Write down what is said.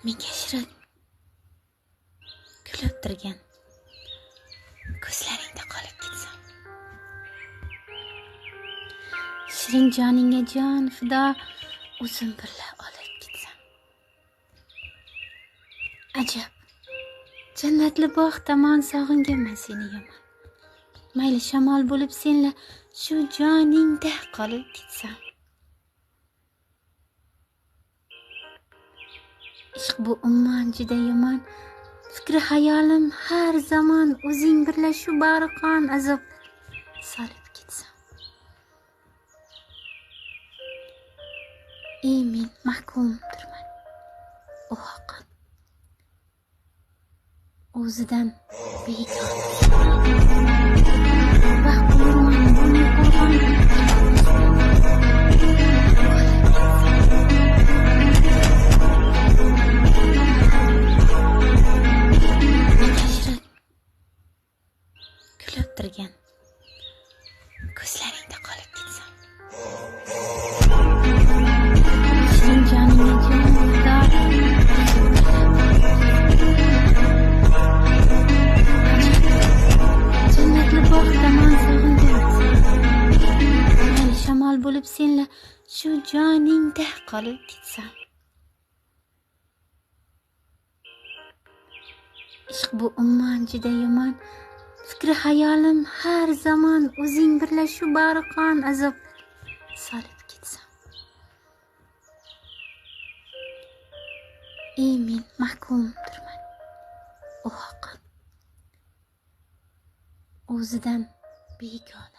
Menga shirin kulib turgan ko'zlaringda qolib ketsam, shirin joningga jon fido o'zim birla olib ketsam. Ajab, jannatli bog' tomon sog'inganman seni yomon. Mayli shamol bo'lib senla shu joningda qolib ketsam. Ishq bu ummon juda yomon, fikri hayolim har zamon o'zing birla shu bag'riqon azob solib ketsam. Men mahkumdirman, u haqqan o'zidan begona. Vaqt bo'lurman buni kulib turgan ko'zlaringda qolib ketsam. Shirin joningga jon fido jannatli bog' tomon sog'inganman. Mayli shamol bo'lib senla shu joningda qolib ketsam. Ishq bu ummon juda yomon, fikri hayolim har zamon o'zing birla shu bag'riqon azob solib ketsam. Men mahkumdirman, u haqqan o'zidan begona.